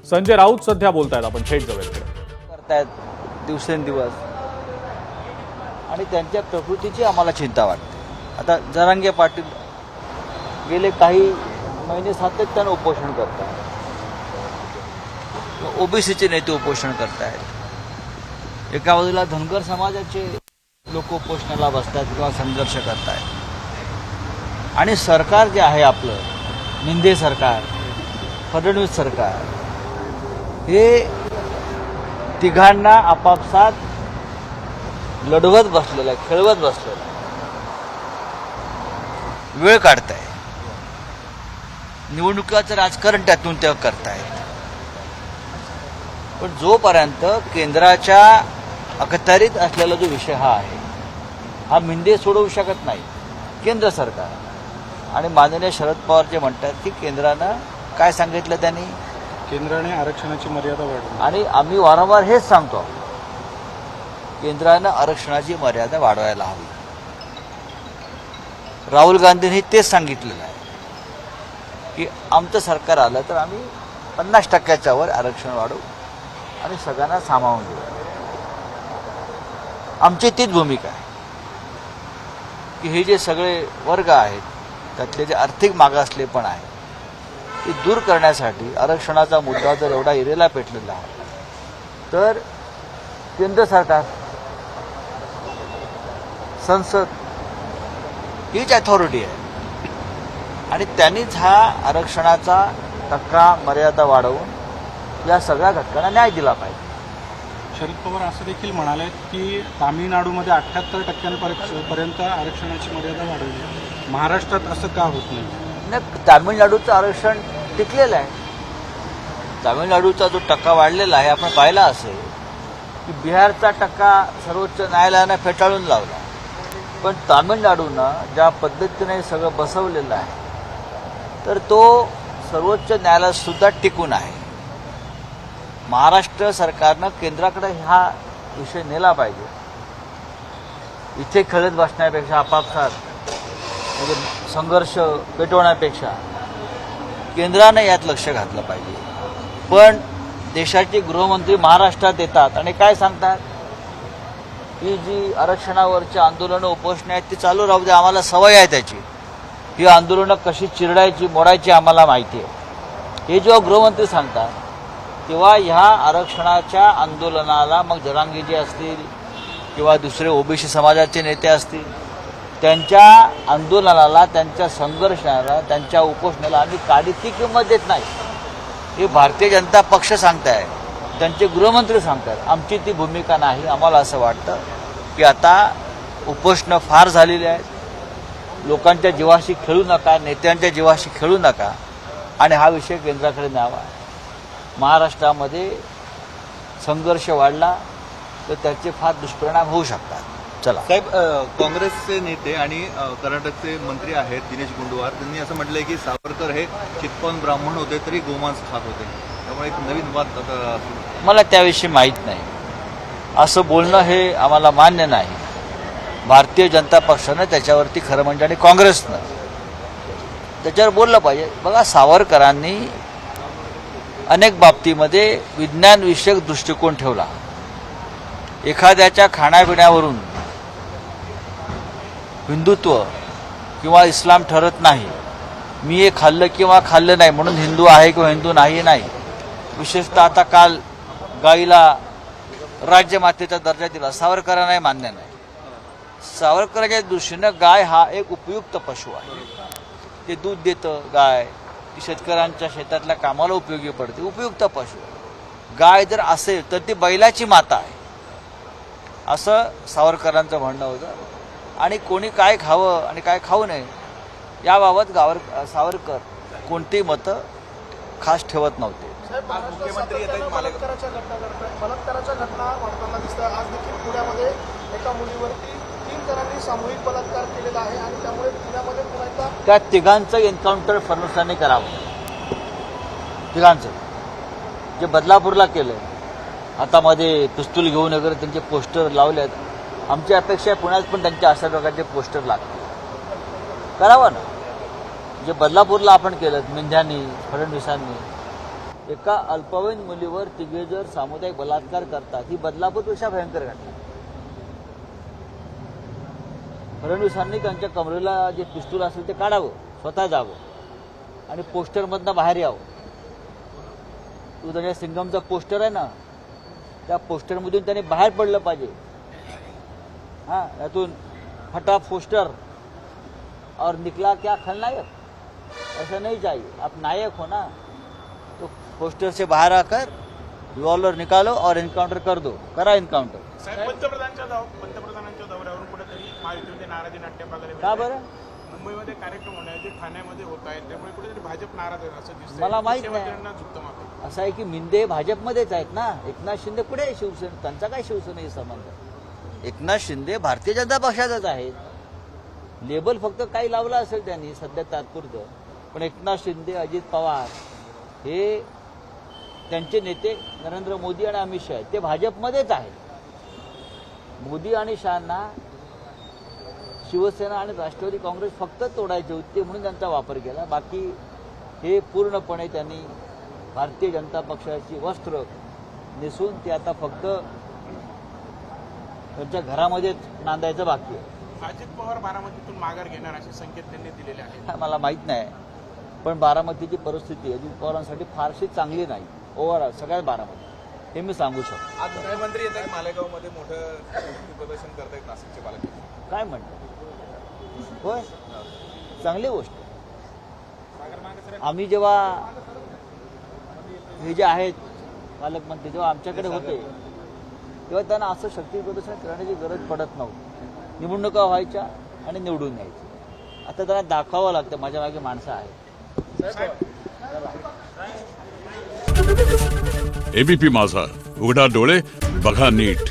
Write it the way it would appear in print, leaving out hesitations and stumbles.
संजय राऊत सध्या बोलतायत, आपण थेट जाऊयात तिकडे. करतायत दिवसेंदिवस आणि त्यांच्या प्रकृतीची आम्हाला चिंता वाटते. आता जरांगे पाटील गेले काही महिने सातत्यानं उपोषण करतात, ओबीसीचे नेते उपोषण करतायत, एका बाजूला धनगर समाजाचे लोक उपोषणाला बसतात किंवा संघर्ष करतायत आणि सरकार जे आहे आपलं शिंदे सरकार, फडणवीस सरकार, हे तिघांना आपापसात लढवत बसलेला आहे, खेळवत बसलेला आहे, वेळ काढताय, निवडणुकीचं राजकारण त्यातून ते करतायत. पण जोपर्यंत केंद्राच्या अखत्यारीत असलेला जो विषय हा आहे, हा शिंदे सोडवू शकत नाही, केंद्र सरकार. आणि माननीय शरद पवार जे म्हणतात की केंद्रानं काय सांगितलं, त्यांनी केंद्राने आरक्षणाची मर्यादा वाढवली आणि आम्ही वारंवार हेच सांगतो, केंद्रानं आरक्षणाची मर्यादा वाढवायला हवी. राहुल गांधींनी तेच सांगितलेलं आहे की आमचं सरकार आलं तर आम्ही 50% वर आरक्षण वाढवू आणि सगळ्यांना सामावून घेऊ. आमची तीच भूमिका आहे की हे जे सगळे वर्ग आहेत, त्यातले जे आर्थिक मागासलेपण आहे, ते दूर करण्यासाठी आरक्षणाचा मुद्दा जर एवढा इरेला पेटलेला आहे, तर केंद्र सरकार, संसद हीच अथॉरिटी आहे आणि त्यांनीच हा आरक्षणाचा टक्का मर्यादा वाढवून या सगळ्या घटकांना न्याय दिला पाहिजे. शरद पवार असं देखील म्हणाले की तामिळनाडूमध्ये 78% आरक्षणाची मर्यादा वाढवली, महाराष्ट्रात असं का होत नाही? तामिळनाडूचं आरक्षण टिकलेलं आहे. तामिळनाडूचा जो टक्का वाढलेला आहे, आपण पाहिला असेल की बिहारचा टक्का सर्वोच्च न्यायालयानं फेटाळून लावला, पण तामिळनाडूनं ज्या पद्धतीने सगळं बसवलेलं आहे, तर तो सर्वोच्च न्यायालयात सुद्धा टिकून आहे. महाराष्ट्र सरकारनं केंद्राकडे हा विषय नेला पाहिजे. इथे खेळत बसण्यापेक्षा, आपापसात म्हणजे संघर्ष पेटवण्यापेक्षा केंद्रानं यात लक्ष घातलं पाहिजे. पण देशाचे गृहमंत्री महाराष्ट्रात येतात आणि काय सांगतात ही जी आरक्षणावरची आंदोलनं उपोषणं आहेत ती चालू राहू दे, आम्हाला सवय आहे त्याची, ही आंदोलनं कशी चिरडायची मोडायची आम्हाला माहिती आहे. हे जेव्हा गृहमंत्री सांगतात तेव्हा ह्या आरक्षणाच्या आंदोलनाला मग जरांगीजी असतील किंवा दुसरे ओबीसी समाजाचे नेते असतील, त्यांच्या आंदोलनाला, त्यांच्या संघर्षाला, त्यांच्या उपोषणाला आम्ही काडीची किंमत देत नाही. हे भारतीय जनता पक्ष सांगताय, त्यांचे गृहमंत्री सांगतात. आमची ती भूमिका नाही. आम्हाला असं वाटतं की आता उपोषणं फार झालेली आहेत, लोकांच्या जीवाशी खेळू नका, नेत्यांच्या जीवाशी खेळू नका आणि हा विषय केंद्राकडे न्यावा. महाराष्ट्रामध्ये संघर्ष वाढला तर त्याचे फार दुष्परिणाम होऊ शकतात. चला साहेब, काँग्रेसचे नेते आणि कर्नाटकचे मंत्री आहेत दिनेश गुंडूवार, त्यांनी असं म्हटलंय की सावरकर हे चित्पावन ब्राह्मण होते तरी गोमांस खात होते, त्यामुळे एक नवीन वाद आता. मला त्याविषयी माहीत नाही. असं बोलणं हे आम्हाला मान्य नाही. भारतीय जनता पक्षानं त्याच्यावरती खरं म्हणजे आणि काँग्रेसनं त्याच्यावर बोललं पाहिजे. बघा, सावरकरांनी अनेक बाबतीमध्ये विज्ञानविषयक दृष्टिकोन ठेवला. एखाद्याच्या खाण्यापिण्यावरून हिंदुत्व किंवा इस्लाम ठरत नाही. मी हे खाल्लं किंवा खाल्लं नाही म्हणून हिंदू आहे किंवा हिंदू नाही. विशेषतः आता काल गाईला राज्यमातेचा दर्जा दिला, सावरकरांनाही मान्य नाही. सावरकरांच्या दृष्टीनं गाय हा एक उपयुक्त पशु आहे. ते दूध देतं, गाय ती शेतकऱ्यांच्या शेतातल्या कामाला उपयोगी पडते, उपयुक्त पशु. गाय जर असेल तर ती बैलाची माता आहे, असं सावरकरांचं म्हणणं होतं. आणि कोणी काय खावं आणि काय खाऊ नये याबाबत सावरकर कोणतीही मतं खास ठेवत नव्हते. मुख्यमंत्री बलात्काराच्या घटना वाढताना दिसतात. आज देखील पुण्यामध्ये एका मुलीवरती 3 जणांनी सामूहिक बलात्कार केलेला आहे आणि त्यामुळे पुण्यामध्ये पुन्हा एकदा त्या तिघांचं एन्काउंटर फडणवीसांनी करावं. तिघांचं जे बदलापूरला केलं, हातामध्ये पिस्तूल घेऊन वगैरे त्यांचे पोस्टर लावले आहेत. आमची अपेक्षा आहे पुण्यात पण त्यांच्या अशा प्रकारचे पोस्टर लागतील. करावं ना. जे बदलापूरला आपण केलं, मिंध्यांनी, फडणवीसांनी, एका अल्पवयीन मुलीवर तिघे जर सामुदायिक बलात्कार करतात ही बदलापूरपेक्षा भयंकर घटना. फडणवीसांनी त्यांच्या कमरेला जे पिस्तूल असेल ते काढावं, स्वतः जावं आणि पोस्टरमधनं बाहेर यावं. तू त्याच्या सिंगमचा पोस्टर आहे ना, त्या पोस्टरमधून त्याने बाहेर पडलं पाहिजे. हाँ, यातून फटा पोस्टर और निकला क्या खलनायक, ऐसा नहीं चाहिए. आप नायक हो ना, तो पोस्टर से बाहर आकर रिवॉल्वर निकालो और एन्काउंटर कर दो. करा एन्काउंटर. पंतप्रधानांच्या दौऱ्यावरून कुठेतरी महायुतीमध्ये नाराजी नाट्य बघायला का बरं? मुंबईमध्ये कार्यक्रम होणार जे ठाण्यामध्ये होत आहेत त्यामुळे कुठेतरी भाजप नाराज आहे असं दिसतंय. मला माहित नाही. मुख्यमंत्र्यांना झुकतं मागे. असं आहे की मिंदे भाजपमध्येच आहेत ना. एकनाथ शिंदे कुठे आहे शिवसेना? त्यांचा काय शिवसेनेशी संबंध? एकनाथ शिंदे भारतीय जनता पक्षातच आहेत. लेबल फक्त काही लावलं असेल त्यांनी सध्या तात्पुरतं, पण एकनाथ शिंदे, अजित पवार हे त्यांचे नेते नरेंद्र मोदी आणि अमित शहा ते भाजपमध्येच आहेत. मोदी आणि शहांना शिवसेना आणि राष्ट्रवादी काँग्रेस फक्त तोडायचे होते म्हणून त्यांचा वापर केला. बाकी हे पूर्णपणे त्यांनी भारतीय जनता पक्षाची वस्त्र नेसून ते आता फक्त त्यांच्या घरामध्येच नांदायचं बाकी आहे. अजित पवार बारामतीतून माघार घेणार असे संकेत त्यांनी दिलेले आहेत. मला माहीत नाही, पण बारामतीची परिस्थिती अजित पवारांसाठी फारशी चांगली नाही ओव्हरऑल सगळ्यात बारामती, हे मी सांगू शकतो. आज गृहमंत्री येत आहेत मालेगावमध्ये मोठं प्रदर्शन करतायत नाशिकचे पालकमंत्री. काय म्हणतो? होय, चांगली गोष्ट. आम्ही जेव्हा हे जे आहेत पालकमंत्री जेव्हा आमच्याकडे होते तेव्हा त्यांना असं शक्ती प्रदर्शन करण्याची गरज पडत नव्हती. निवडणुका व्हायच्या आणि निवडून यायचं. आता त्यांना दाखवावं लागतं माझ्या मागे माणसं आहेत. एबीपी माझा, उघडा डोळे बघा नीट.